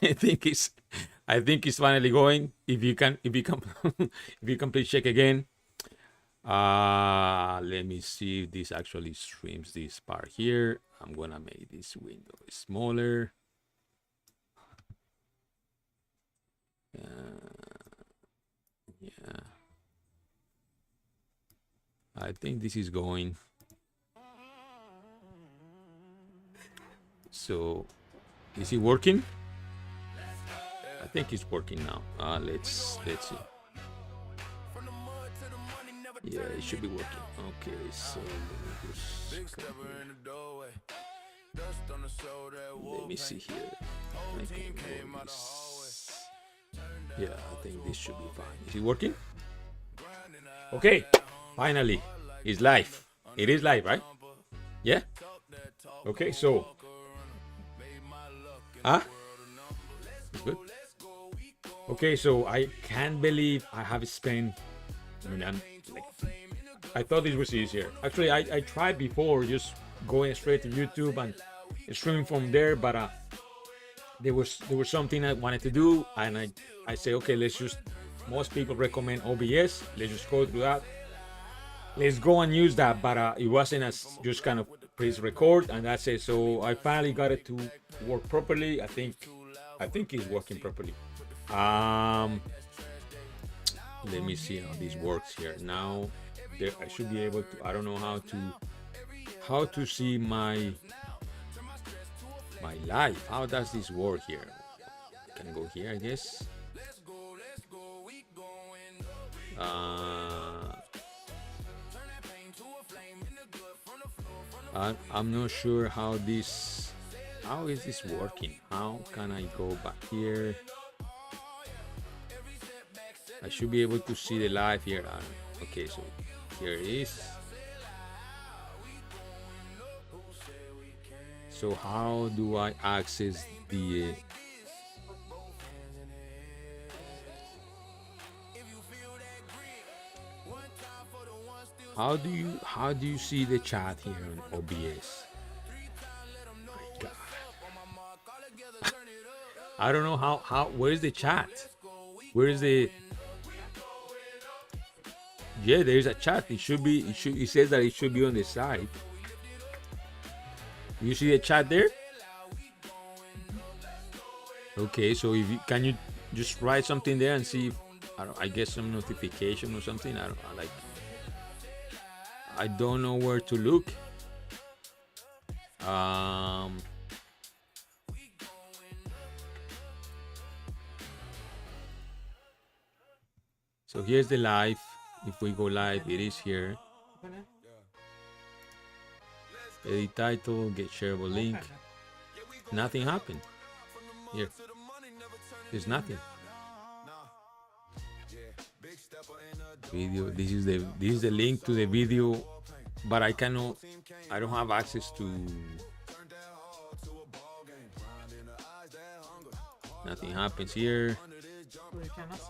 I think it's finally going. If you can, if you can please check again. Let me see if this actually streams this part here. I'm gonna make this window smaller. Yeah, I think this is going. So, is it working? I think it's working now. Let's see. Yeah, it should be working. Okay, so let me see here. Yeah, I think this should be fine. Is it working? Okay, finally, it's live. It is live, right? Yeah. Okay, so. Good. Okay, so I can't believe I have spent. I mean, I thought this was easier. Actually, I tried before just going straight to YouTube and streaming from there, but there was something I wanted to do, and I say, okay, let's just. Most people recommend OBS. Let's just go through that. Let's go and use that, but it wasn't as just kind of press record, and that's it. So I finally got it to work properly. I think it's working properly. Let me see how this works here. Now there, I should be able to. I don't know how to see my live. How does this work here? I can go here, I guess. I'm not sure how is this working. How can I go back here? I should be able to see the live here. Okay, so here it is. So how do I access the how do you see the chat here on OBS? My God. I don't know how where's the chat? Where is the Yeah, there is a chat. It says that it should be on the side. You see the chat there? Okay, so if you can you just write something there and see if I guess some notification or something. I don't know where to look. So here's the live. If we go live, it is here. Edit title, get shareable link. Nothing happened. Here. There's nothing. Video. This is the link to the video, but I don't have access to. Nothing happens here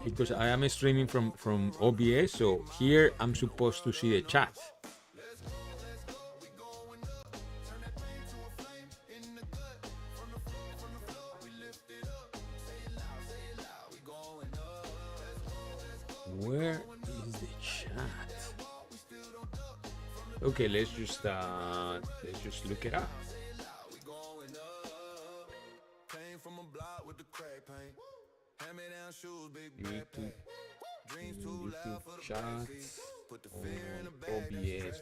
because I am streaming from OBS, so here I'm supposed to see the chat. Where is the chat? Okay, let's just look it up. YouTube chats on OBS.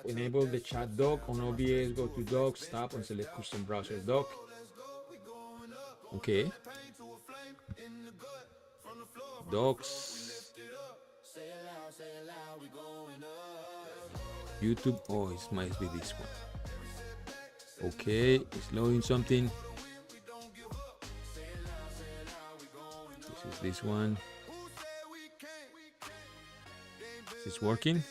Enable the chat dock on OBS. Go to docs, tap and select custom browser dock. Okay. Docs. YouTube. Oh, it must be this one. Okay, it's loading something. This is this one. Is this working?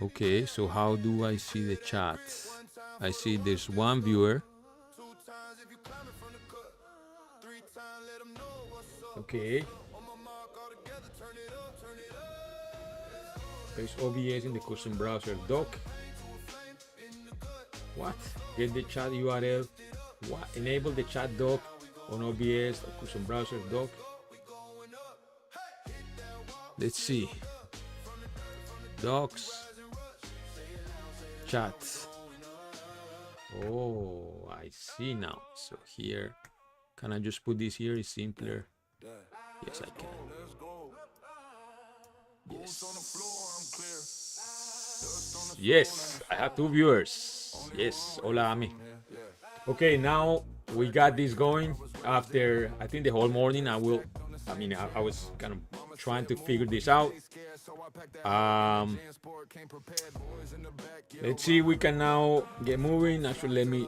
Okay, so how do I see the chat? I see there's one viewer. Okay. Paste OBS in the custom browser doc. What? Get the chat URL. What? Enable the chat doc on OBS or custom browser doc. Let's see. Docs. Chat. Oh, I see now. So here, can I just put this here? It's simpler. Yes, I can. Yes. Yes, I have 2 viewers. Yes, hola Ami. Okay, now we got this going. After I think the whole morning, I was kind of trying to figure this out. Let's see, we can now get moving. Actually, let me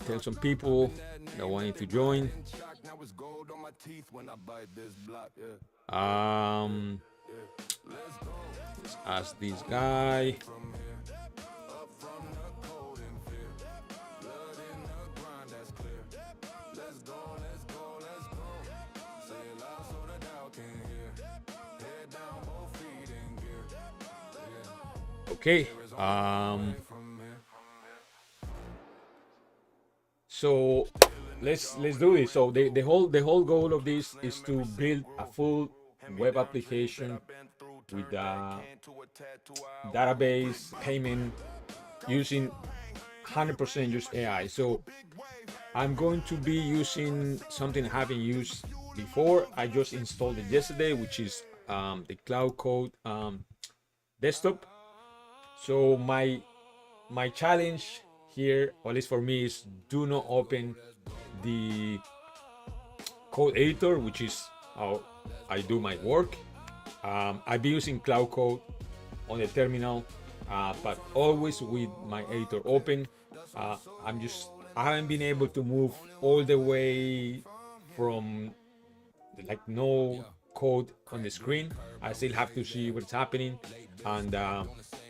tell some people that wanted to join. Let's ask this guy. Okay. So let's do this. So the whole goal of this is to build a full web application with database payment using 100% just AI. So I'm going to be using something I haven't used before. I just installed it yesterday, which is the Cloude Code desktop. So my challenge here, or at least for me, is do not open the code editor, which is how I do my work. I've been using Cloude Code on the terminal, but always with my editor open. I haven't been able to move all the way from like no code on the screen. I still have to see what's happening, and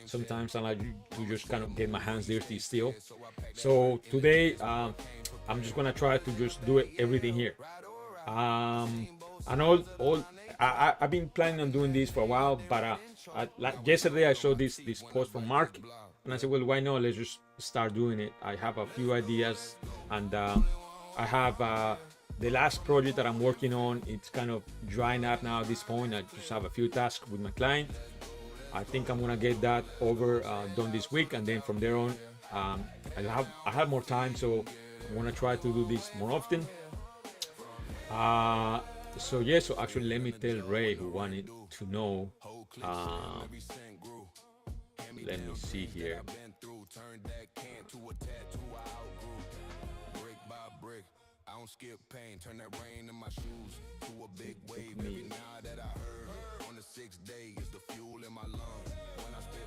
sometimes I like to just kind of get my hands dirty still. So today I'm just gonna try to just do everything here. And I've been planning on doing this for a while, but like yesterday I saw this post from Mark, and I said, well, why not? Let's just start doing it. I have a few ideas, and I have the last project that I'm working on. It's kind of drying up now at this point. I just have a few tasks with my client. I think I'm gonna get that over done this week, and then from there on, I have more time, so I'm gonna try to do this more often. So yeah, so actually let me tell Ray, who wanted to know. Let me see here. Skip pain, turn that rain in my shoes to a big wave. Every night that I heard on the 6th day is the fuel in my lungs. When I spit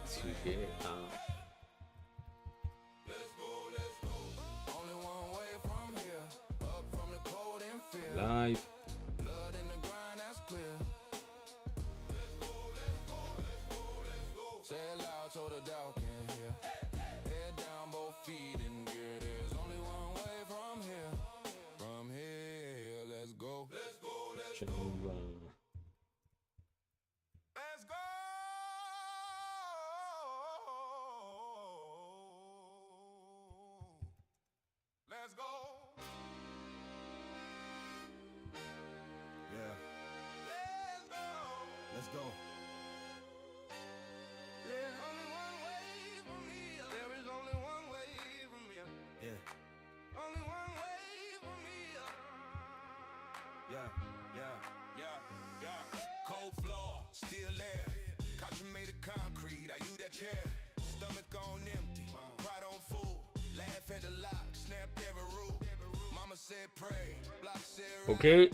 let's go. Only one way from here, up from the cold and fear. Live. Blood in the grind, that's clear. Let's go. Say it loud so the dog can hear. Head down, both feet in gear. There's only one way from here. From here, let's go. Let's go. Let's go. Let's go. Yeah. Let's go. There's only one way from here. There is only one way from here. Yeah. Only one way from here. Yeah. Cold floor, still there. Couch made of concrete. I use that chair. Stomach on empty, pride on full. Laugh at the lock, snap every rule. Mama said pray. Block said okay,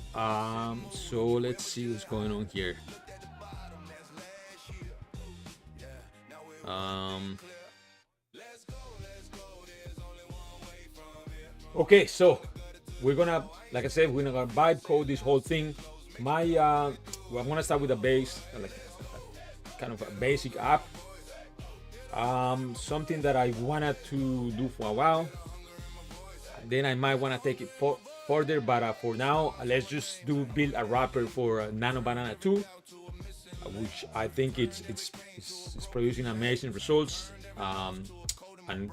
so let's see what's going on here. Okay, so we're gonna, like I said, we're gonna Vibecode this whole thing. Well, I'm gonna start with a base, like kind of a basic app. Something that I wanted to do for a while. Then I might want to take it further, but for now, let's just build a wrapper for Nano Banana 2. which I think it's producing amazing results, and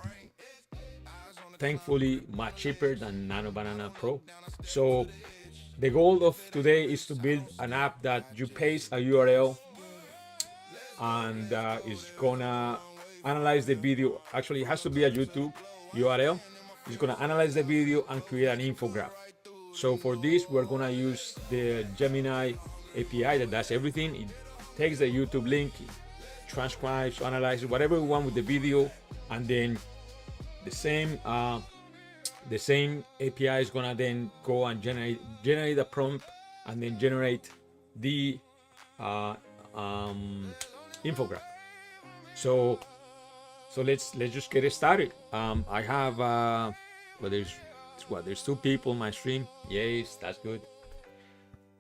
thankfully much cheaper than Nano Banana Pro. So the goal of today is to build an app that you paste a URL and is gonna analyze the video. Actually, it has to be a YouTube URL. It's gonna analyze the video and create an infographic. So for this, we're gonna use the Gemini API that does everything. It takes the YouTube link, transcribes, analyzes whatever we want with the video, and then the same API is gonna then go and generate a prompt and then generate the infographic. So let's just get it started. I have well, there's 2 people on my stream. Yes, that's good.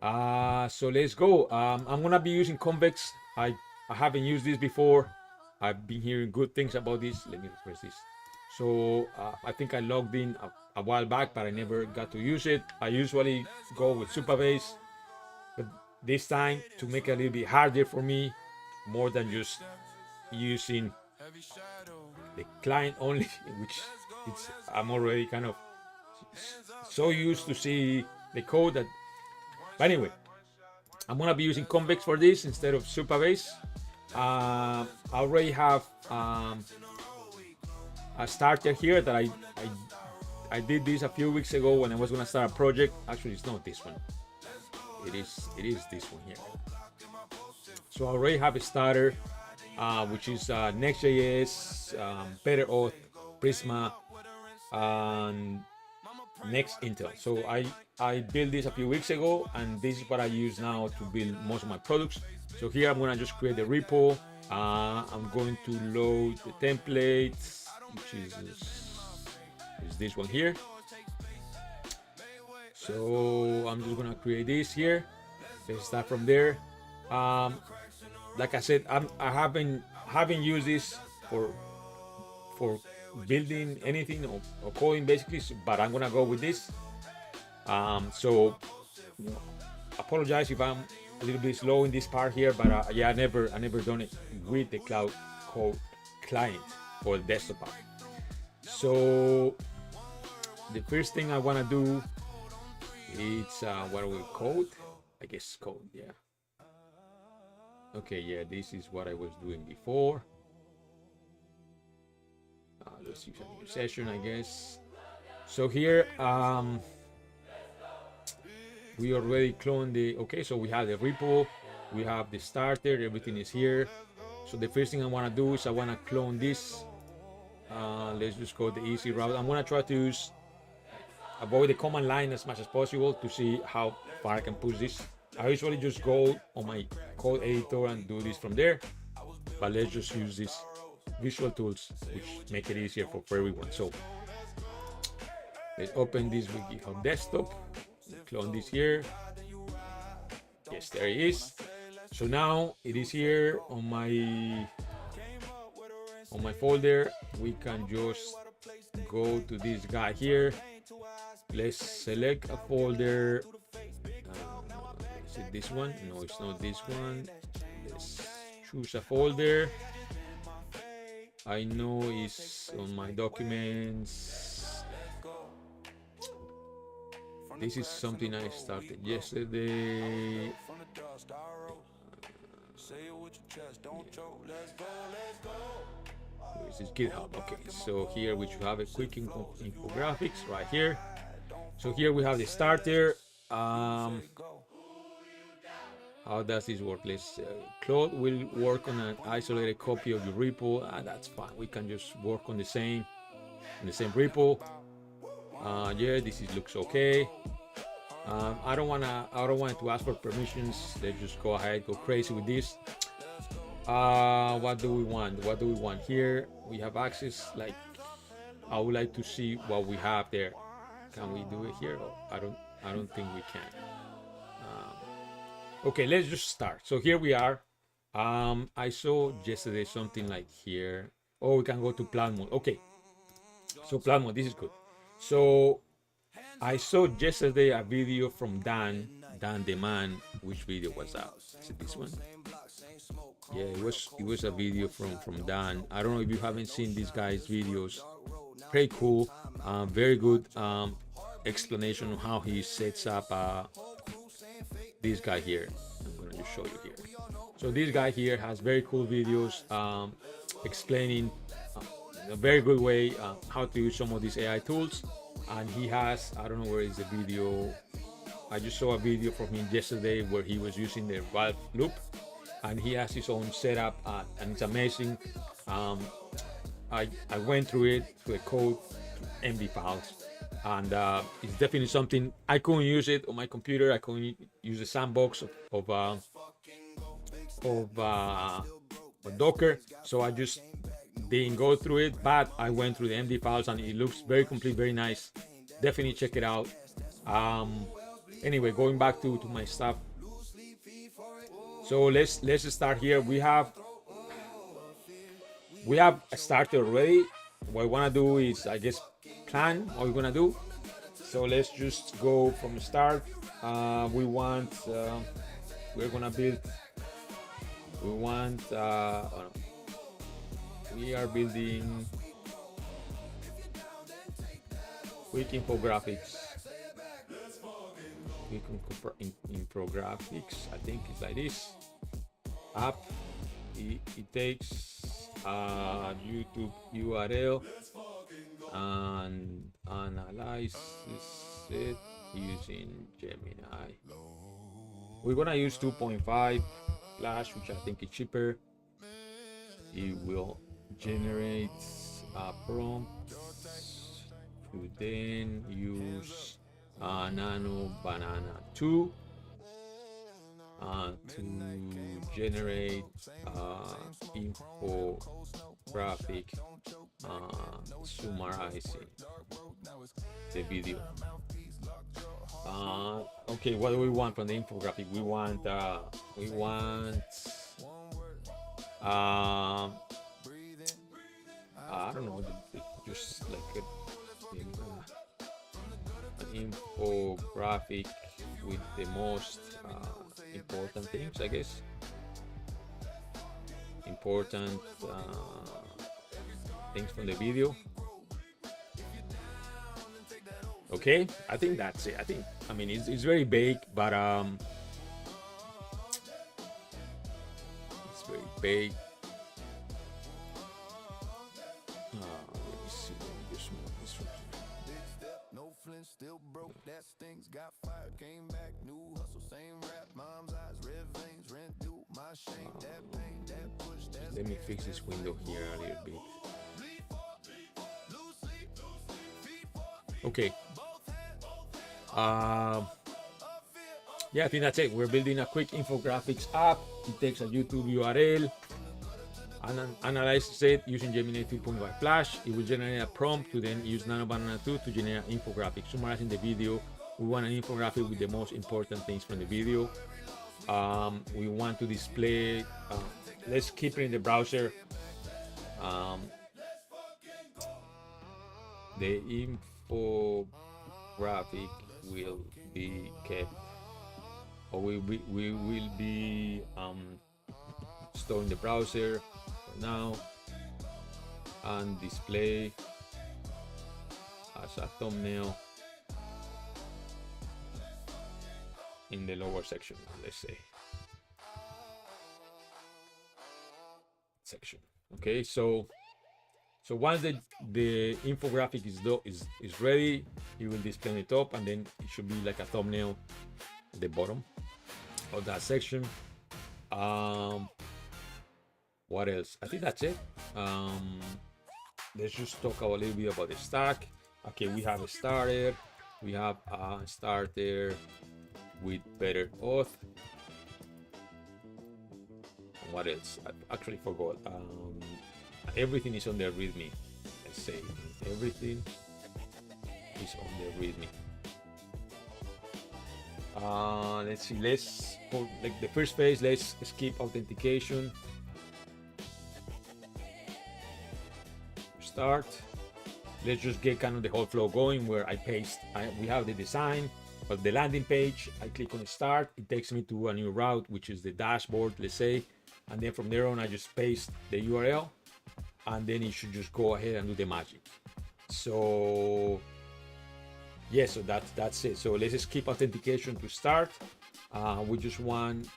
So let's go. I'm gonna be using Convex. I haven't used this before. I've been hearing good things about this. Let me press this. So I think I logged in a while back, but I never got to use it. I usually go with Supabase, but this time, to make it a little bit harder for me, more than just using the client only, which I'm already kind of so used to see the code that. But anyway, I'm gonna be using Convex for this instead of Supabase. I already have a starter here that I did this a few weeks ago when I was gonna start a project. Actually, it's not this one. It is this one here. So I already have a starter, which is NextJs, Better Auth, Prisma, and Next Intel. So I built this a few weeks ago, and this is what I use now to build most of my products. So here I'm gonna just create the repo. I'm going to load the templates, which is this one here. So I'm just gonna create this here. Let's start from there. Like I said, I haven't used this for building anything or coding basically, but I'm gonna go with this. So apologize if I'm a little bit slow in this part here, but yeah, I never done it with the Cloude Code client for the desktop app. So the first thing I want to do is what do we code? I guess code, yeah. Okay, yeah, this is what I was doing before. Let's use a new session, I guess. So here, we already cloned the, okay, so we have the repo, we have the starter, everything is here. So the first thing I want to do is I want to clone this. Let's just go the easy route. I'm going to try to avoid the command line as much as possible to see how far I can push this. I usually just go on my code editor and do this from there, but let's just use these visual tools which make it easier for everyone. So let's open this with GitHub desktop, clone this here. Yes, there it is. So now it is here on my folder. We can just go to this guy here. Let's select a folder. Is it this one? No, it's not this one. Let's choose a folder. I know it's on my documents. This is something I started yesterday. This is GitHub. Okay, so here we should have a quick infographics right here. So here we have the starter. How does this work? Let's Claude will work on an isolated copy of your repo. That's fine. We can just work on the same repo. Yeah, this looks okay. I don't want to ask for permissions. Let's just go ahead, go crazy with this. What do we want here? We have access. Like, I would like to see what we have there. Can we do it here? Oh, I don't think we can. Okay, let's just start. So here we are. I saw yesterday something like here. Oh, we can go to plan mode. Okay, so plan mode, this is good. So I saw yesterday a video from Dan the man. Which video was that? Is it this one? Yeah, it was a video from Dan. I don't know if you haven't seen this guy's videos. Pretty cool. Very good explanation on how he sets up this guy here. I'm gonna just show you here. So this guy here has very cool videos explaining in a very good way how to use some of these AI tools. And he has, I don't know where is the video. I just saw a video from him yesterday where he was using the Valve loop, and he has his own setup, and it's amazing. I went through it, through the code, MD files, and it's definitely something. I couldn't use it on my computer. I couldn't use the sandbox of Docker, so I just didn't go through it. But I went through the MD files, and it looks very complete, very nice. Definitely check it out. Anyway, going back to my stuff. So let's start here. We have started already. What I want to do is, I guess, plan what we're gonna do. So let's just go from the start. We're gonna build. We are building quick infographics. Quick infographics. I think it's like this. App. It takes YouTube URL and analyzes it using Gemini. We're gonna use 2.5 Flash, which I think is cheaper. It will generate a prompt to then use Nano Banana 2 to generate infographic summarizing the video. Okay, what do we want from the infographic? We want I don't know, just like an infographic with the most important things, I guess. Important things from the video. Okay, I think that's it. I mean, it's very vague, but it's very vague. Let me see. Let me just move this from here. No flint, still broke. That stinks. Got fired, came back. New hustle, same rap. Mom's eyes, red veins, rent due. My shame, that pain, that push. Let me fix this window here a little bit. Okay. Yeah, I think that's it. We're building a quick infographics app. It takes a YouTube URL and analyzes it using Gemini 2.5 Flash. It will generate a prompt to then use Nano Banana 2 to generate an infographic summarizing the video. We want an infographic with the most important things from the video. We want to display. Let's keep it in the browser. The infographic will be kept, or we will be stored in the browser for now and display as a thumbnail in the lower section, let's say. Section. Okay, so once the infographic is ready, it will display on the top, and then it should be like a thumbnail at the bottom of that section. What else? I think that's it. Let's just talk a little bit about the stack. Okay, we have a starter. We have a starter with better auth. What else? I actually forgot. Everything is on the README. Let's say everything is on the README. Let's see. Let's for like the first phase. Let's skip authentication. Start. Let's just get kind of the whole flow going. Where we have the design of the landing page. I click on start. It takes me to a new route, which is the dashboard. Let's say and then from there on I just paste the URL, and then it should just go ahead and do the magic. So yeah, so that's it. So let's just keep authentication to start. We just want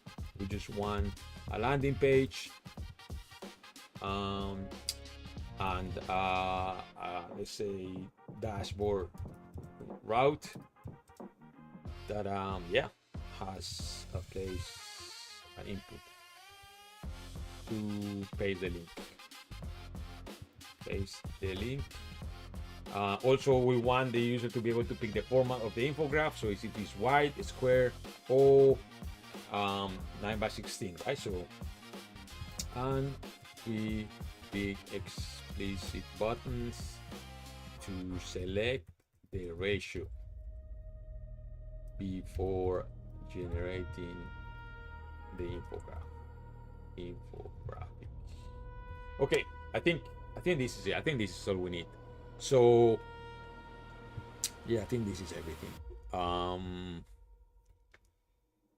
a landing page, and let's say dashboard route that yeah, has a place, an input to paste the link. Paste the link. Also, we want the user to be able to pick the format of the infograph. So if it is white, square, or 9:16, right? So, and we big explicit buttons to select the ratio before generating the infographic. Okay, I think this is it. I think this is all we need. So yeah, I think this is everything.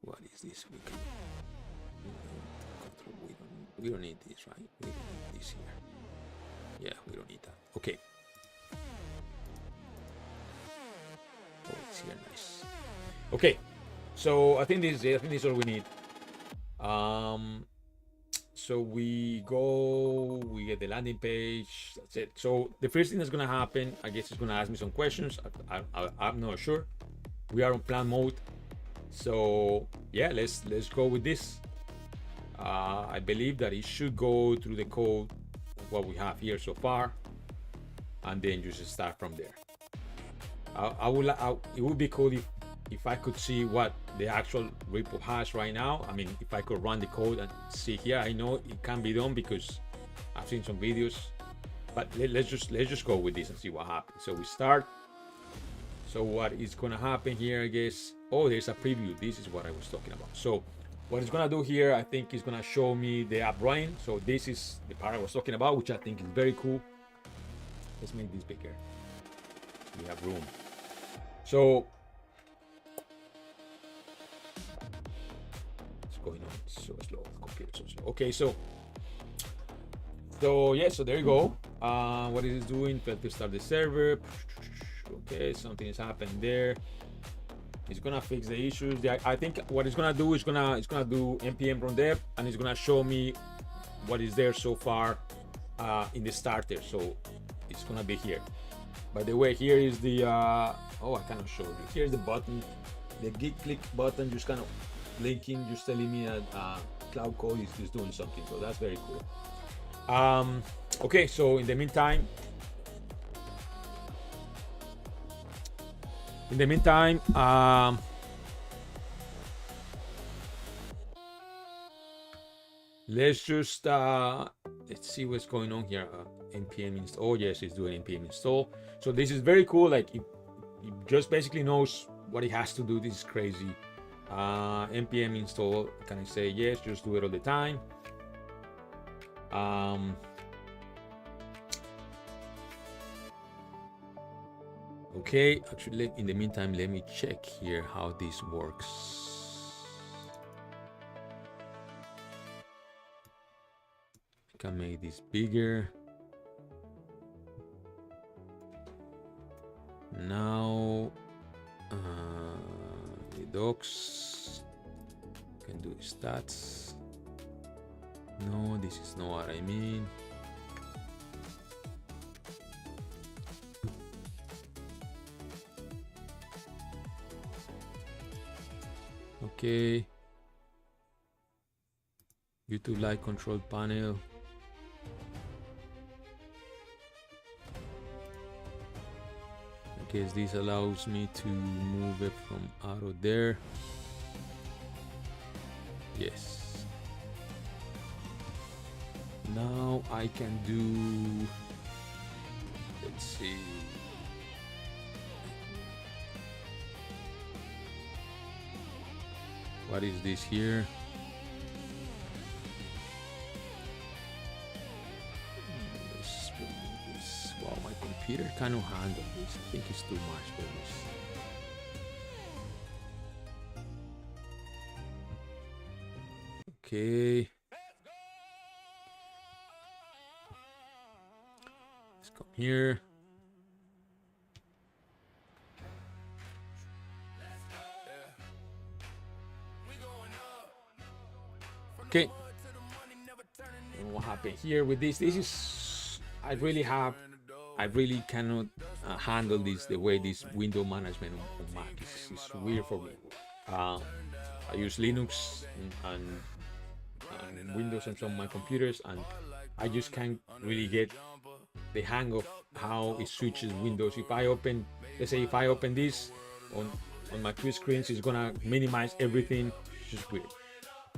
What is this? We don't need this, right? We don't need this here. Yeah, we don't need that. Okay. Oh, it's here, nice. Okay, so I think this is it. I think this is all we need. So we get the landing page, that's it. So the first thing that's gonna happen, I guess, is gonna ask me some questions. I'm not sure. We are on plan mode. So yeah, let's go with this. I believe that it should go through the code, what we have here so far, and then just start from there. It would be cool if I could see what the actual repo has right now. I mean, if I could run the code and see here. I know it can be done because I've seen some videos, but let's just go with this and see what happens. So we start. So what is gonna happen here, I guess? Oh, there's a preview. This is what I was talking about. So what it's gonna do here, I think it's gonna show me the app running. So this is the part I was talking about, which I think is very cool. Let's make this bigger. We have room. So going on so slow, computer so slow. Okay, so yeah, so there you go. What it is doing, failed to start the server. Okay, something is happening there. It's gonna fix the issues. I think what it's gonna do is it's gonna do npm run dev, and it's gonna show me what is there so far in the starter. So it's gonna be here. By the way, here is the oh, I cannot show you. Here's the button, the git click button, just kind of linking, just telling me that Cloude Code is just doing something. So that's very cool. Okay, so in the meantime, let's just let's see what's going on here. npm install. Oh yes, it's doing npm install. So this is very cool. Like it just basically knows what it has to do. This is crazy. npm install. Can I say yes? Just do it all the time. Okay, actually, in the meantime, let me check here how this works. I can make this bigger. Now, the docs can do stats. No, this is not what I mean. Okay. YouTube light control panel. I guess this allows me to move it from out of there. Yes. Now I can do, let's see. What is this here? Wow, my computer cannot handle this. I think it's too much for this. Okay. come here. Okay. What happened here with this? This is I really cannot handle this the way this window management on Mac is weird for me. I use Linux and Windows on some of my computers, and I just can't really get the hang of how it switches windows. If I open, let's say if I open this on my two screens, it's gonna minimize everything. It's just weird.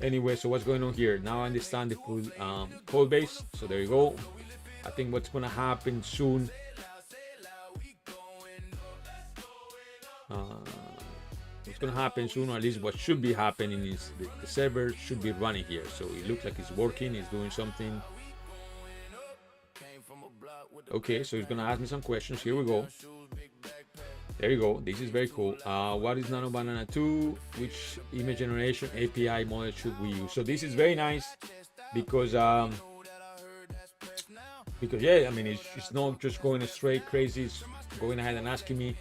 Anyway, so what's going on here? Now I understand the full code base. So there you go. I think what's gonna happen soon. What's gonna happen soon, or at least what should be happening, is the server should be running here. So it looks like it's working. It's doing something. Okay, so it's gonna ask me some questions. Here we go. There you go. This is very cool. What is Nano Banana 2? Which image generation API model should we use? So this is very nice because yeah, I mean it's not just going straight crazy. It's going ahead and asking me.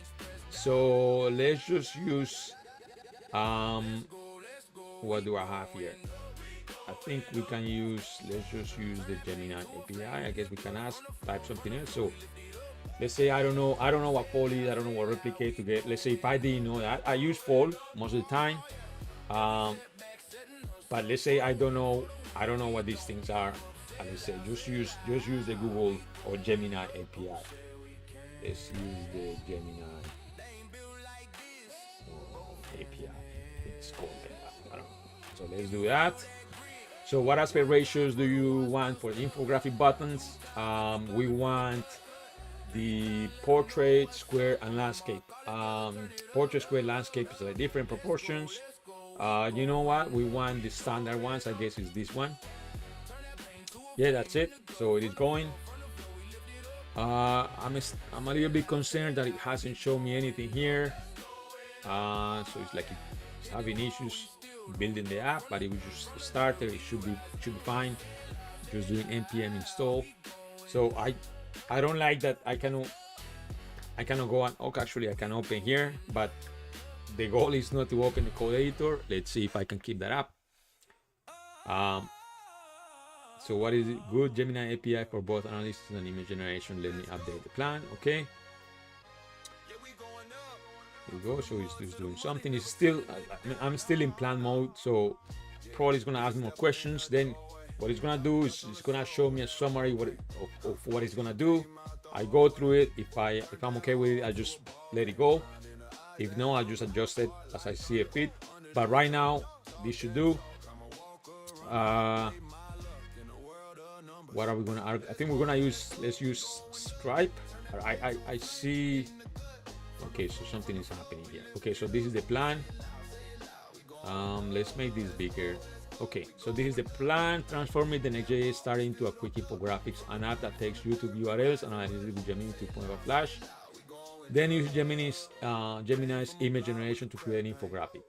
So let's just use what do I have here? I think we can use, let's just use the Gemini API. I guess we can type something else. So let's say I don't know what fold is, I don't know what replicate to get. Let's say if I didn't know that, I use fold most of the time. But let's say I don't know what these things are. And let's say just use the Google or Gemini API. Let's use the Gemini API. It's called that. I don't know. So let's do that. So what aspect ratios do you want for the infographic buttons? We want the portrait, square, and landscape. Portrait, square, landscape is like different proportions. You know what? We want the standard ones. I guess is this one. Yeah, that's it. So it is going. I'm a little bit concerned that it hasn't shown me anything here. So it's like it's having issues building the app, but it was just started. It should be fine. Just doing npm install. So I don't like that I cannot go on. Okay, actually I can open here, but the goal is not to open the code editor. Let's see if I can keep that up. So what is it? Good Gemini API for both analysis and image generation. Let me update the plan. Okay. Here we go. So it's just doing something. It's still, I'm still in plan mode. So probably it's gonna ask me more questions. Then what it's gonna do is it's gonna show me a summary of what it's gonna do. I go through it. If I'm okay with it, I just let it go. If no, I just adjust it as I see it fit. But right now, this should do. What are we gonna? I think we're gonna use. Let's use Stripe. I see. Okay, so something is happening here. Okay, so this is the plan. Let's make this bigger. Okay, so this is the plan. Transforming the NextJs starting into a quick infographics, an app that takes YouTube URLs and analyzes with Gemini 2.5 Flash. Then use Gemini's image generation to create an infographic.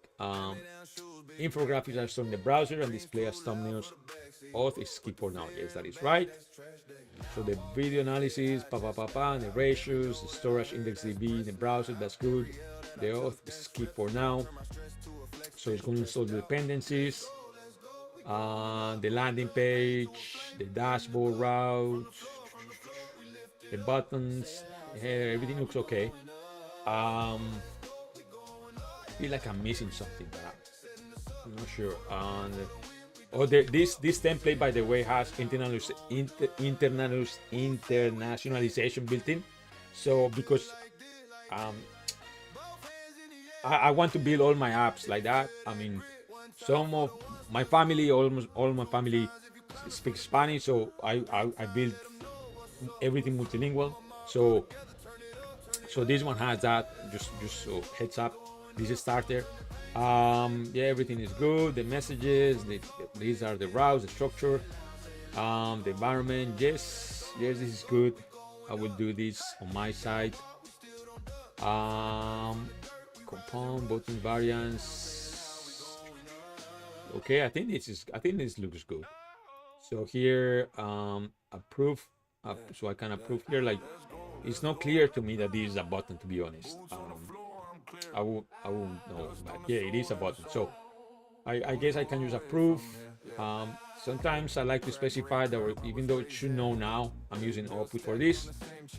Infographics are stored in the browser and display as thumbnails. Auth is skip for now. Yes, that is right. So the video analysis, and the ratios, the storage index DB in the browser, that's good. The auth is skip for now. So it's going to install the dependencies, the landing page, the dashboard route, the buttons, the header, everything looks okay. I feel like I'm missing something, but I'm not sure. This template, by the way, has internationalization built in. So because I want to build all my apps like that. I mean, some of my family, almost all my family speaks Spanish, so I build everything multilingual. So this one has that. Just so heads up, this is starter. Yeah, everything is good. The messages, these are the routes, the structure, the environment. Yes, this is good. I will do this on my side. Compound button variants. Okay, I think this looks good. So here, approve so I can approve here. Like, it's not clear to me that this is a button, to be honest. I won't know, but yeah, it is a button. So I guess I can use approve. Sometimes I like to specify that, or even though it should know now, I'm using output for this,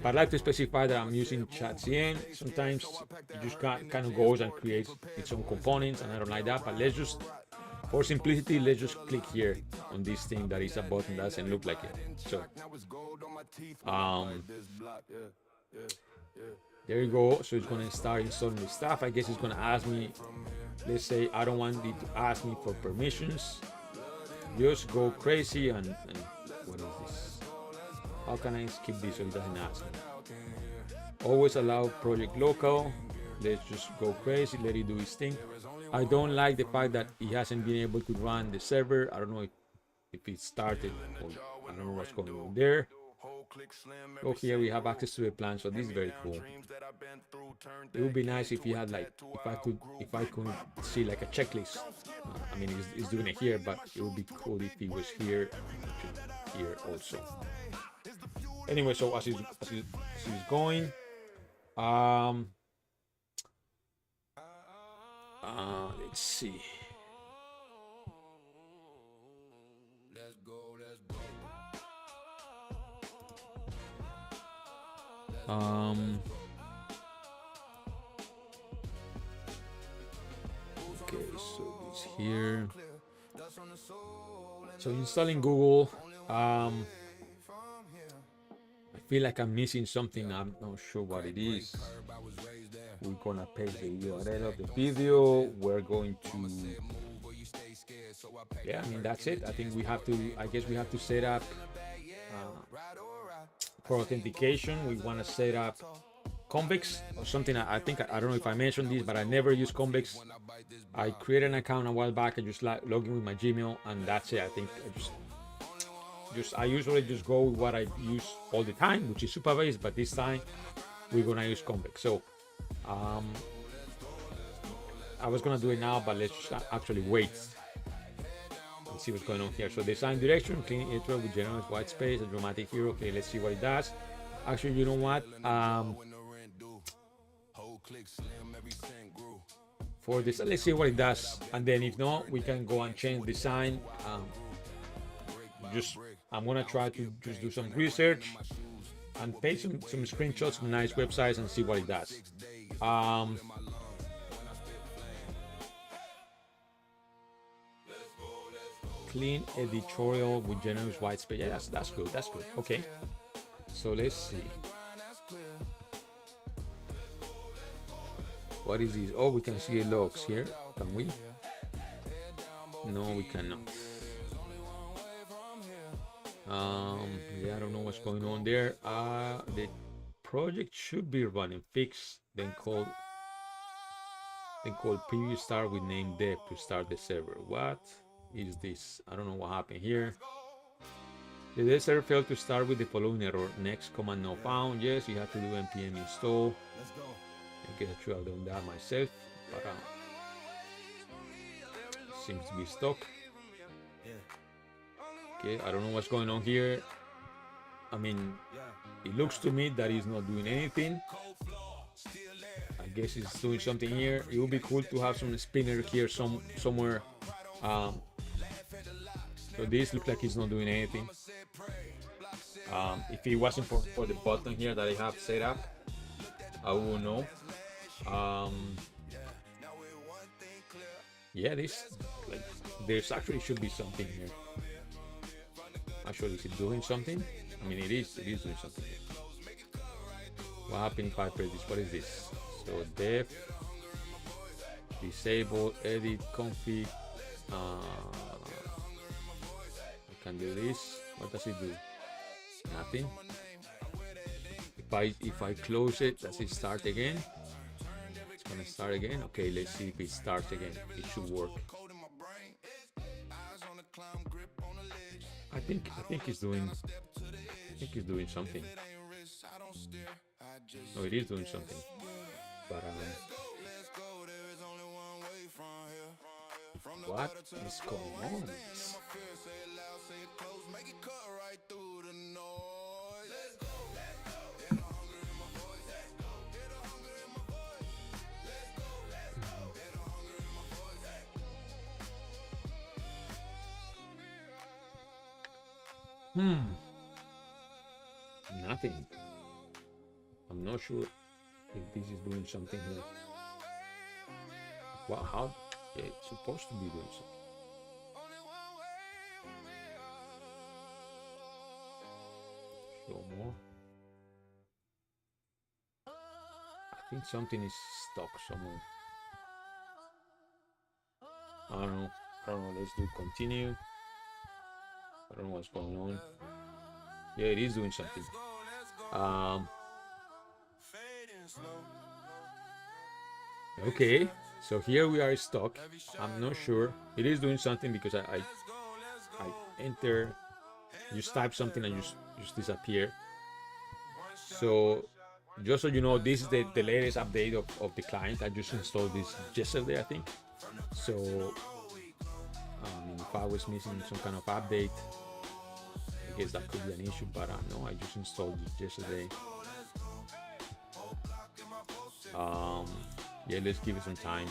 but I like to specify that I'm using chat CN. Sometimes it just kind of goes and creates its own components, and I don't like that. But let's just, for simplicity, let's just click here on this thing that is a button that doesn't look like it. So there you go. So it's going to start installing the stuff. I guess it's going to ask me, let's say I don't want it to ask me for permissions. Just go crazy and what is this? How can I skip this so it doesn't ask me? Always allow project local. Let's just go crazy, let it do its thing. I don't like the fact that it hasn't been able to run the server. I don't know if it started, or I don't know what's going on there. So here we have access to the plan, so this is very cool. It would be nice if you had, like, if I could see like a checklist. I mean, it's doing it here, but it would be cool if it was here also. Anyway, so as it's going, let's see. Okay, so it's here. So installing Google, I feel like I'm missing something. I'm not sure what it is. We're gonna paste the URL of the video. We're going to, yeah, I mean, that's it. I think we have to, I guess we have to set up for authentication. We want to set up Convex or something. I think, I don't know if I mentioned this, but I never use Convex. I created an account a while back. I just log in with my Gmail, and that's it. I think I usually just go with what I use all the time, which is Supabase, but this time we're gonna use Convex. So I was gonna do it now, but let's just actually wait and see what's going on here. So design direction, clean intro with generous white space, a dramatic hero. Okay, let's see what it does. Actually, you know what? For this, let's see what it does, and then if not, we can go and change design. I'm gonna try to just do some research and paste some screenshots from nice websites and see what it does. Clean editorial with generous white space. Yeah, that's good. That's good. Okay. So let's see. What is this? Oh, we can see the logs here. Can we? No, we cannot. Yeah, I don't know what's going on there. The project should be running fixed, then called preview start with name dev to start the server. What is this? I don't know what happened here. The dev server failed to start with the following error. Next command not found. Yes, you have to do npm install. I guess I should have done that myself, but seems to be stuck. Okay, I don't know what's going on here. I mean, it looks to me that it's not doing anything. I guess it's doing something here. It would be cool to have some spinner here somewhere. So this looks like it's not doing anything. If it wasn't for the button here that I have set up, I wouldn't know. Yeah, there's actually should be something here. Actually, is it doing something? I mean, it is doing something here. What happened if I press this? What is this? So dev, disable, edit, config. I can do this. What does it do? Nothing. If I close it, does it start again? It's gonna start again. Okay, let's see if it starts again. It should work. I think it's doing. I think it's doing something. No, it is doing something. But what is going on? Nothing. I'm not sure if this is doing something here. Well, how? Yeah, it's supposed to be doing something. Show more. I think something is stuck somewhere. I don't know. Let's do continue. I don't know what's going on. Yeah, it is doing something. Okay, so here we are stuck. I'm not sure. It is doing something because I enter, just type something and just disappear. So just so you know, this is the latest update of the client. I just installed this yesterday, I think. So if I was missing some kind of update, I guess that could be an issue, but no, I just installed it yesterday. Yeah, let's give it some time.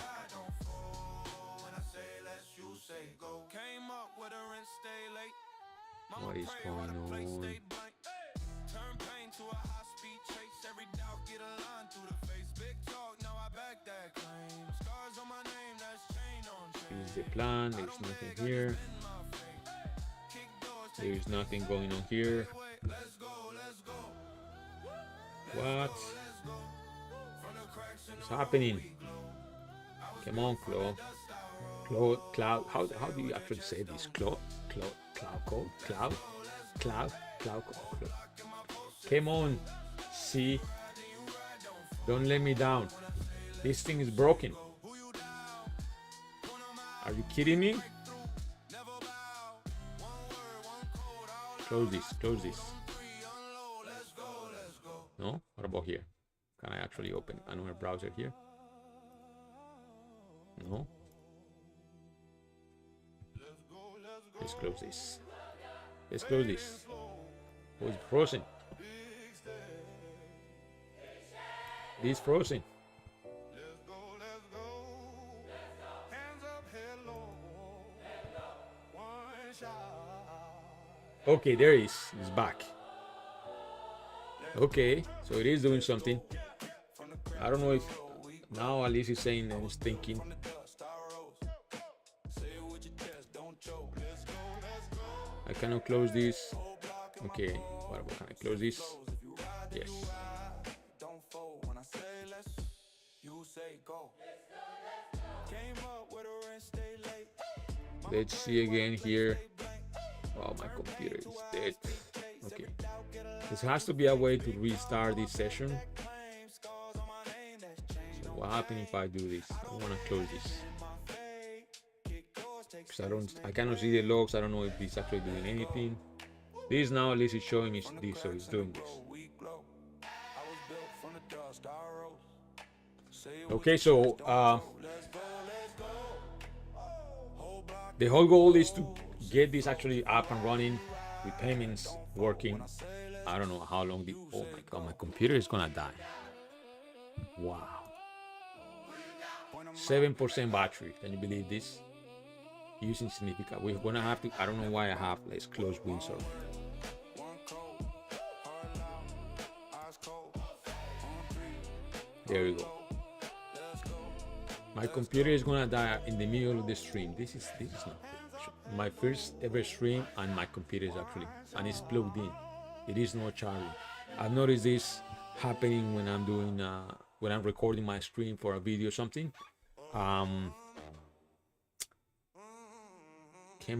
What is going on? Here's the plan. There's nothing here. There's nothing going on here. What? What's happening? Come on, Claude. Cloud. How do you actually say this? Cloud Code. Cloud Code. Come on. See. Don't let me down. This thing is broken. Are you kidding me? Close this. No? What about here? Can I actually open another browser here? No? Let's close this. Oh, it's frozen. It's frozen. Okay, there it is. It's back. Okay, so it is doing something. I don't know if now at least it's saying and it's thinking. I cannot close this. Okay, what can I close this? Yes. Let's see again here. Oh, my computer is dead. Okay. There has to be a way to restart this session. So what happens if I do this? I want to close this. Because I cannot see the logs. I don't know if this is actually doing anything. This now at least is showing me this, so it's doing this. Okay, so the whole goal is to get this actually up and running with payments working. I don't know how long oh my god, my computer is gonna die. Wow. 7% battery. Can you believe this? Using significant. We're gonna have to. I don't know why I have. Let's close Windsor. There we go. My computer is gonna die in the middle of the stream. This is not my first ever stream, and my computer is actually it's plugged in. It is not charging. I've noticed this happening when I'm doing when I'm recording my stream for a video or something. Come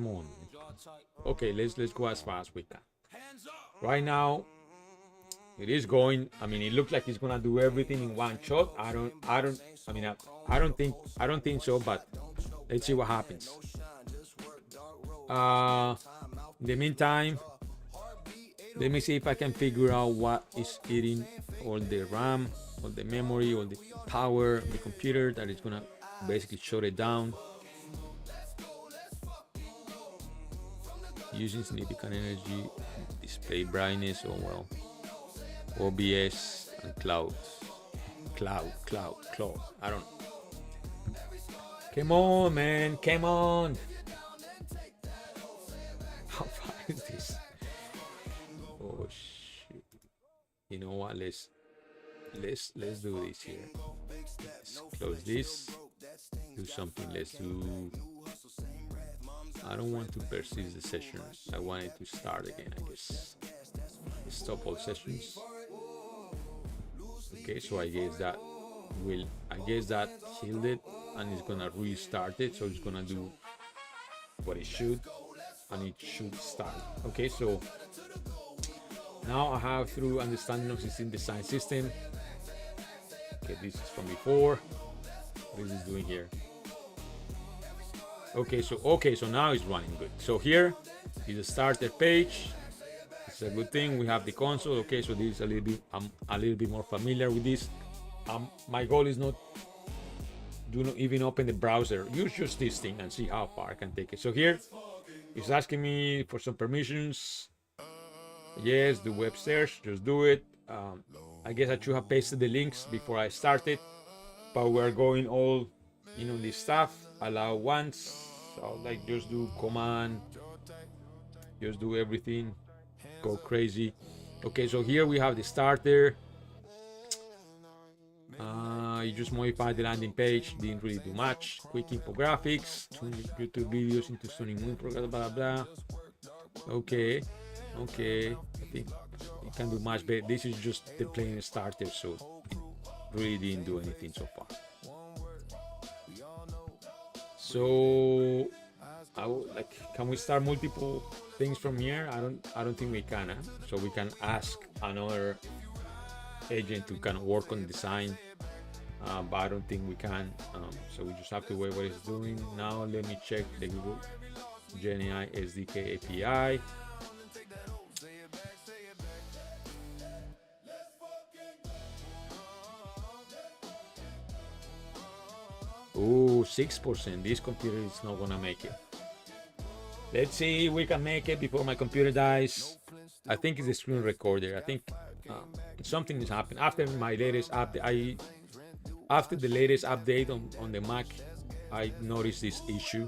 on. Okay, let's go as fast as we can. Right now, it is going. I mean, it looks like it's gonna do everything in one shot. I don't think so. But let's see what happens. In the meantime, let me see if I can figure out what is eating all the RAM, all the memory, all the power of the computer that is gonna basically shut it down. Using significant energy, display brightness, oh well, OBS and Cloud. I don't know. Come on, man, come on. How far is this? you know what, let's do this here. Let's close this, do something. Let's do, I don't want to persist the session, I want it to start again, I guess. Stop all sessions. Okay, so I guess that killed it, and it's gonna restart it, so it's gonna do what it should, and it should start. Okay, so now I have, through understanding of system design system, okay, this is from before, this is doing here. Okay, so now it's running good. So here is the starter page. It's a good thing. We have the console. Okay, so this is a little bit, I'm a little bit more familiar with this. My goal is not, do not even open the browser. Use just this thing and see how far I can take it. So here it's asking me for some permissions. Yes, the web search, just do it. I guess I should have pasted the links before I started, but we're going all, you know, this stuff. Allow once, so like just do command, just do everything, go crazy. Okay, so here we have the starter. You just modify the landing page, didn't really do much. Quick infographics, turn YouTube videos into Sony Moon program, blah blah. Okay, I think it can do much better. This is just the plain starter, so it really didn't do anything so far. So I would, like, can we start multiple things from here? I don't think we can. So we can ask another agent to kind of work on design, but I don't think we can. So we just have to wait what it's doing. Now let me check the Google GenAI SDK API. Oh, 6%. This computer is not gonna make it. Let's see if we can make it before my computer dies. I think it's the screen recorder. I think something has happened after my latest update. After the latest update on the Mac, I noticed this issue.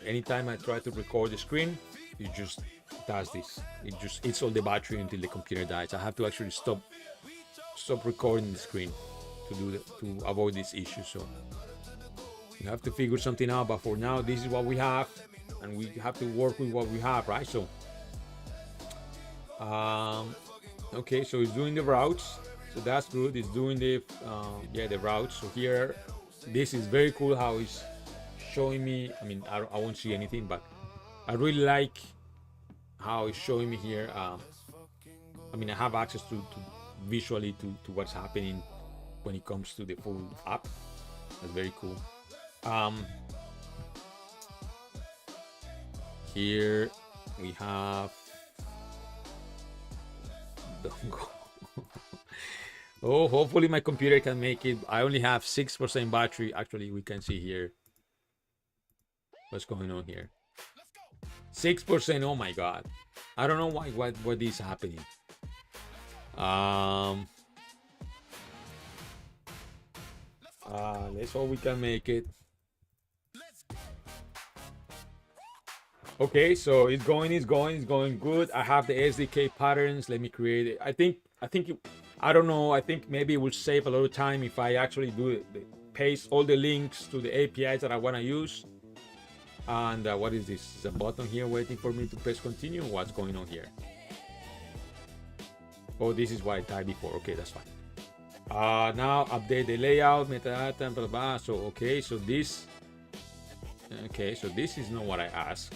Anytime I try to record the screen, it just does this. It just eats all the battery until the computer dies. I have to actually stop recording the screen to avoid this issue. So we have to figure something out, but for now this is what we have, and we have to work with what we have, right? So okay, so it's doing the routes, so that's good. It's doing the the routes. So here, this is very cool how it's showing me. I mean, I won't see anything, but I really like how it's showing me here. I mean, I have access to visually to what's happening when it comes to the full app. That's very cool. Here we have don't go. Oh, hopefully my computer can make it. I only have 6% battery. Actually, we can see here what's going on here. 6%. Oh my god, I don't know what is happening. Let's hope we can make it. Okay, so it's going good. I have the SDK patterns. Let me create it. I think I don't know. I think maybe it will save a lot of time if I actually do paste all the links to the APIs that I want to use. And what is this? Is a button here waiting for me to press continue? What's going on here? Oh, this is what I typed before. Okay, that's fine. Now update the layout, metadata, blah blah. So okay, so this is not what I asked.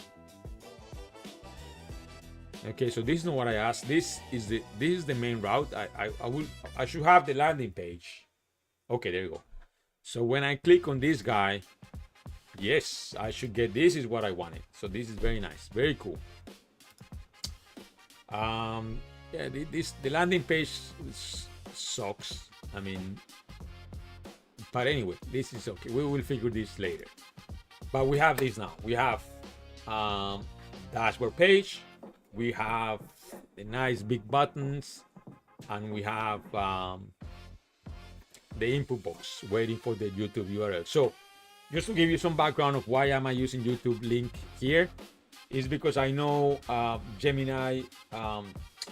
Okay, so this is not what I asked. This is the main route. I should have the landing page. Okay, there you go. So when I click on this guy, yes, I should get, this is what I wanted. So this is very nice, very cool. Yeah, the landing page sucks. I mean, but anyway, this is okay. We will figure this later. But we have this now. We have dashboard page. We have the nice big buttons, and we have the input box waiting for the YouTube URL. So just to give you some background of why am I using YouTube link here, is because I know Gemini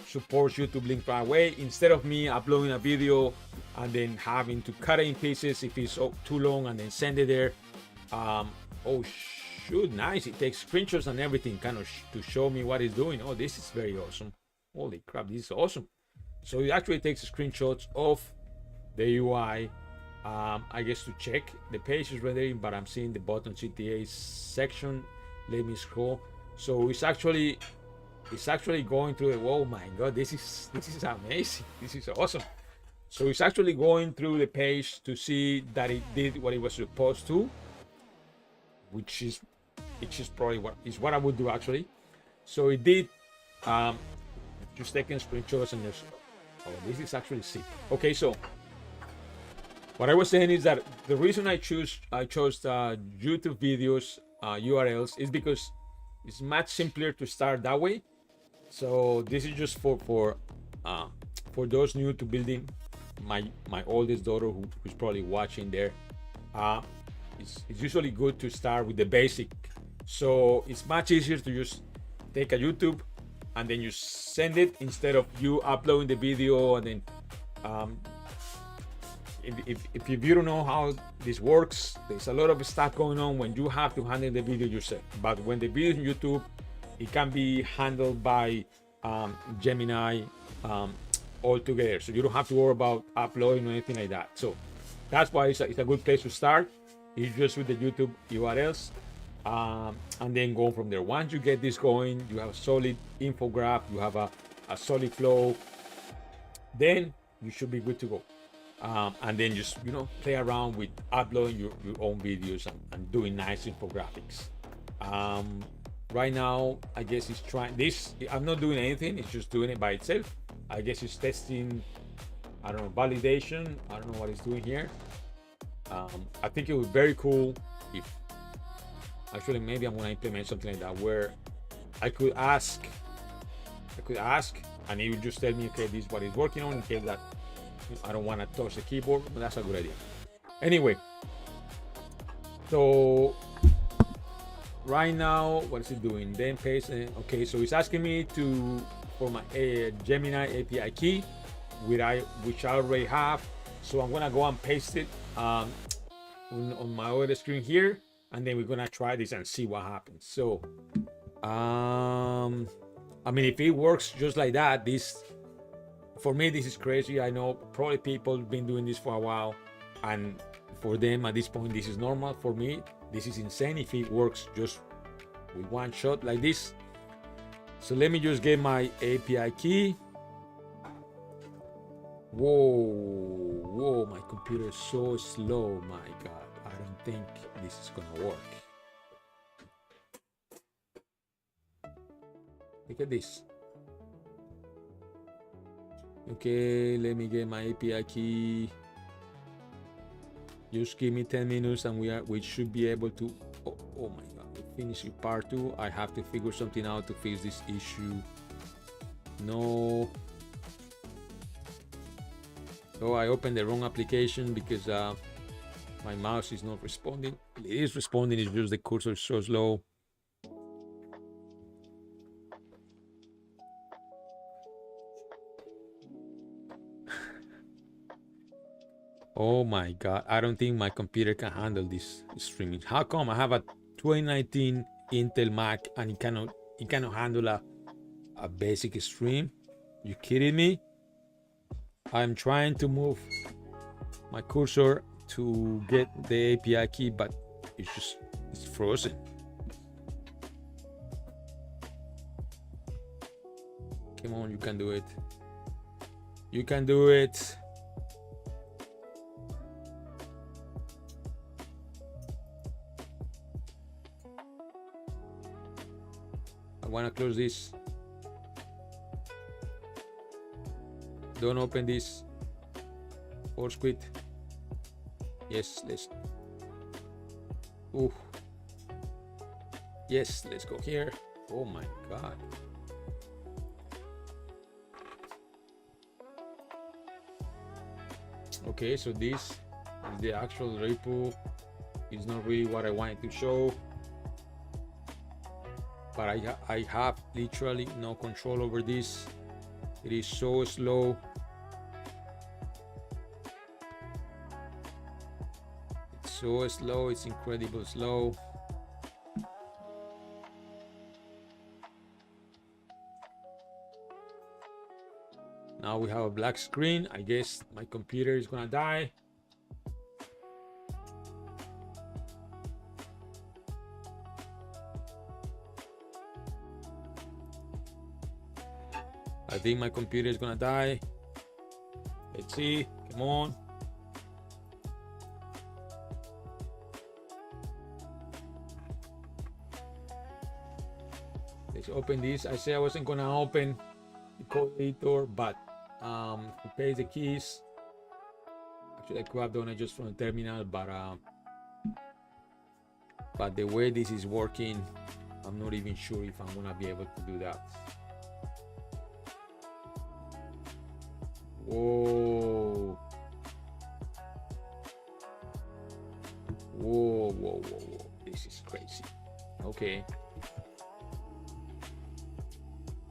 supports YouTube link right away, instead of me uploading a video and then having to cut it in pieces if it's too long and then send it there. Oh shoot, nice. It takes screenshots and everything kind of to show me what it's doing. Oh, this is very awesome. Holy crap, this is awesome. So it actually takes screenshots of the UI. I guess to check the page is rendering, but I'm seeing the button CTA section. Let me scroll. So it's actually going through it. Oh my god, this is amazing. This is awesome. So it's actually going through the page to see that it did what it was supposed to, which is probably what I would do actually. So it did just taking screenshots and just, oh, this is actually sick. Okay, so what I was saying is that the reason I chose YouTube videos URLs is because it's much simpler to start that way. So this is just for those new to building. My oldest daughter who's probably watching there. It's usually good to start with the basic. So it's much easier to just take a YouTube and then you send it instead of you uploading the video and then if you don't know how this works, there's a lot of stuff going on when you have to handle the video yourself. But when the video is on YouTube, it can be handled by Gemini altogether, so you don't have to worry about uploading or anything like that. So that's why it's a good place to start. It's just with the YouTube URLs, and then go from there. Once you get this going, you have a solid infograph, you have a solid flow, then you should be good to go. And then just play around with uploading your own videos and doing nice infographics. Right now, I guess it's trying this. I'm not doing anything, it's just doing it by itself. I guess it's testing, I don't know, validation. I don't know what it's doing here. I think it would be very cool if actually maybe I'm gonna implement something like that where I could ask and it would just tell me, okay, this is what it's working on, in case that I don't want to touch the keyboard. But that's a good idea. Anyway, so right now, what is it doing? Then paste. Okay, so it's asking me for my Gemini API key, which I already have. So I'm gonna go and paste it on my other screen here, and then we're gonna try this and see what happens. So, I mean, if it works just like that, for me, this is crazy. I know probably people have been doing this for a while, and for them at this point, this is normal. For me, this is insane if it works just with one shot like this. So let me just get my API key. Whoa, my computer is so slow. My God, I don't think this is gonna work. Look at this. Okay, let me get my API key. Just give me 10 minutes and we should be able to, oh my God, we finish with part 2. I have to figure something out to fix this issue. No. Oh, I opened the wrong application because my mouse is not responding. It is responding, it's just the cursor is so slow. Oh my God, I don't think my computer can handle this streaming. How come I have a 2019 Intel Mac and it cannot handle a basic stream? You kidding me? I'm trying to move my cursor to get the API key, but it's frozen. Come on, you can do it. You can do it. I want to close this. Don't open this. Force quit. Yes, let's. Ooh. Yes, let's go here. Oh my God. Okay, so this is the actual repo. It's not really what I wanted to show, but I have literally no control over this. It is so slow. It's so slow. It's incredibly slow. Now we have a black screen. I guess my computer is gonna die. I think my computer is gonna die. Let's see. Come on. Let's open this. I said I wasn't gonna open the code editor, but paste the keys. Actually, I could have done it just from the terminal, but the way this is working, I'm not even sure if I'm gonna be able to do that. Whoa. Whoa, whoa, whoa, whoa. This is crazy. Okay.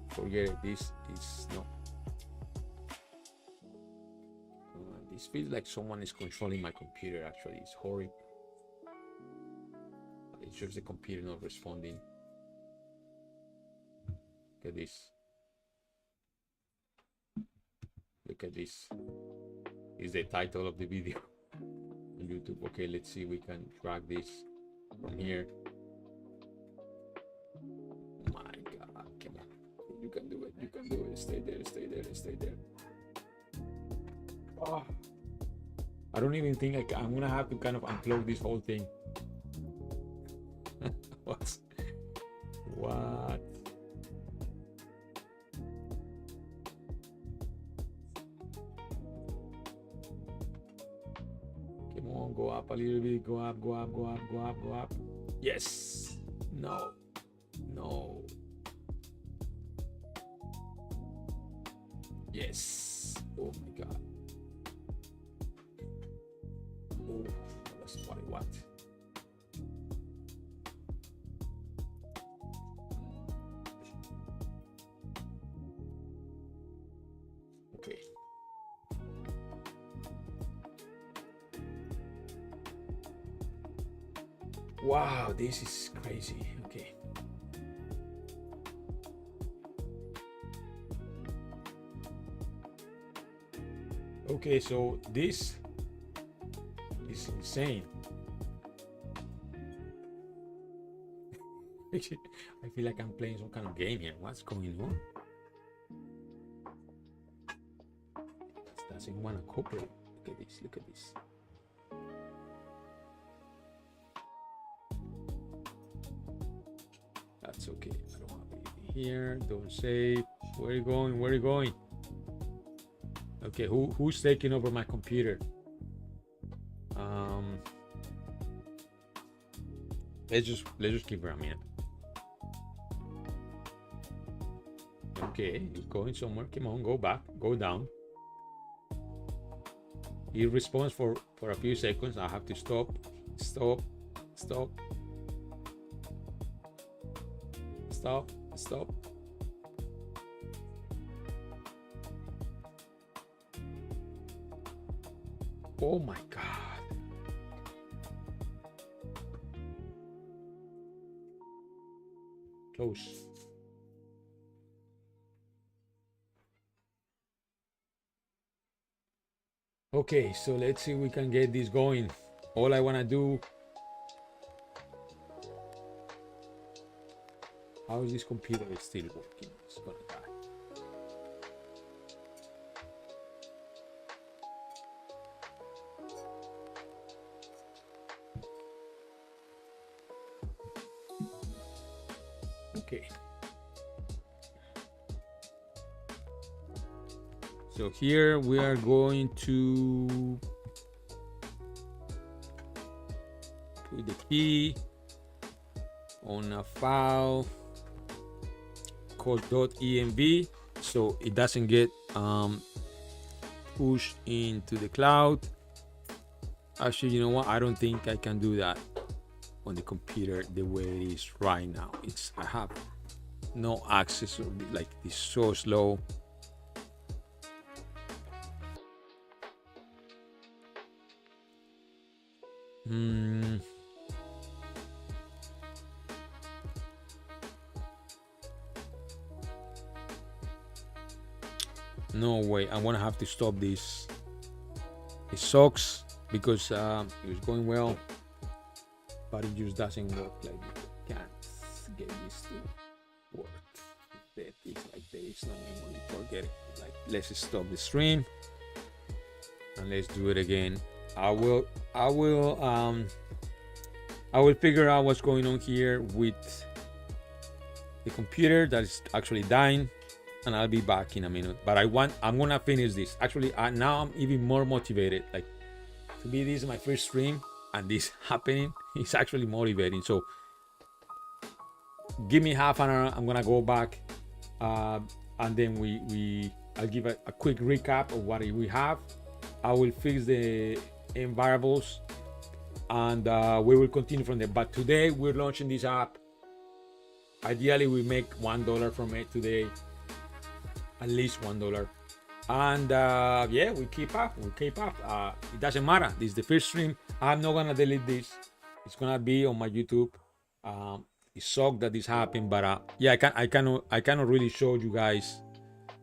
Forget it. This is no. This feels like someone is controlling my computer. Actually, it's horrible. It's just the computer not responding. Look at this. Look at this. Is the title of the video on YouTube. Okay, let's see. We can drag this from here. My God, come on. You can do it. You can do it. Stay there. Stay there. Stay there. Oh. I don't even think I'm gonna have to kind of unplug this whole thing. What? What? Come on, go up a little bit. Go up, go up, go up, go up, go up. Yes. No. No. Yes. Oh my God. Oh, that's funny. What? Okay. Wow, this is crazy. Okay. Okay, so this is insane. I feel like I'm playing some kind of game here. What's going on? It doesn't want to cooperate. Look at this. Look at this. That's okay. I don't have anything here. Don't save. Where are you going? Where are you going? Okay, who's taking over my computer? Let's just give her a minute. Okay, it's going somewhere. Come on, go back, go down. It responds for a few seconds. I have to stop. Stop. Oh my God. Close. Okay, so let's see if we can get this going. All I want to do. How is this computer still working? It's gonna die. Okay. So here we are going to put the key on a file called .env so it doesn't get pushed into the cloud. Actually, you know what? I don't think I can do that on the computer the way it is right now. I have no access, like it's so slow. No way, I'm gonna have to stop this. It sucks because it was going well, but it just doesn't work. Like, you can't get this to work. That is like this. No memory, forget it. Like, let's stop the stream and let's do it again. I will figure out what's going on here with the computer that is actually dying, and I'll be back in a minute. But I'm gonna finish this. Actually, now I'm even more motivated. Like, to be this is my first stream and this happening is actually motivating. So give me half an hour. I'm gonna go back, and then I'll give a quick recap of what we have. I will fix the end variables, and we will continue from there. But today we're launching this app. Ideally, we make $1 from it today, at least $1. And yeah, we keep up. It doesn't matter. This is the first stream. I'm not gonna delete this. It's gonna be on my YouTube. It sucked that this happened, but yeah, I cannot really show you guys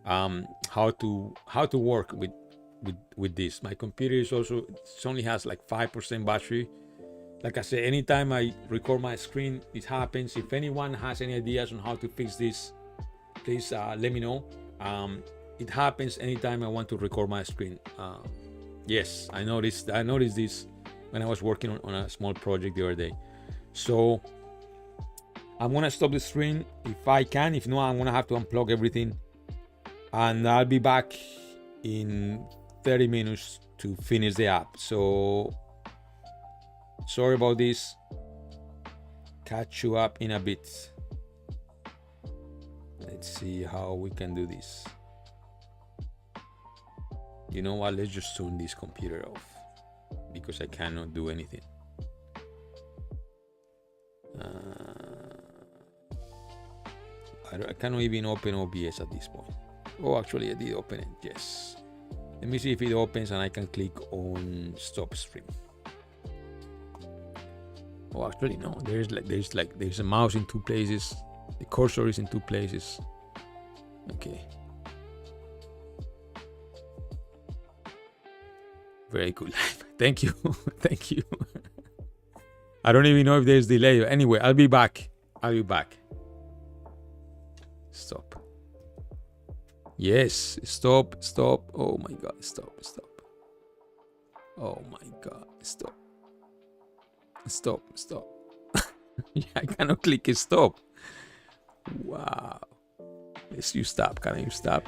how to work with this. My computer is also, it only has like 5% battery. Like I said, anytime I record my screen, it happens. If anyone has any ideas on how to fix this, please let me know. It happens anytime I want to record my screen. Yes, I noticed this when I was working on a small project the other day. So I'm gonna stop the stream if I can. If not, I'm gonna have to unplug everything, and I'll be back in 30 minutes to finish the app. So sorry about this. Catch you up in a bit. Let's see how we can do this. You know what? Let's just turn this computer off because I cannot do anything. I cannot even open OBS at this point. Oh, actually, I did open it. Yes. Let me see if it opens and I can click on stop stream. Oh, actually, no. There's a mouse in two places. The cursor is in two places. Okay. Very good. Thank you. Thank you. I don't even know if there's delay. Anyway, I'll be back. Stop. Yes. Stop. Oh my God. Stop. Oh my God. Stop. Yeah, I cannot click stop. Wow. Let's you stop. Can you stop?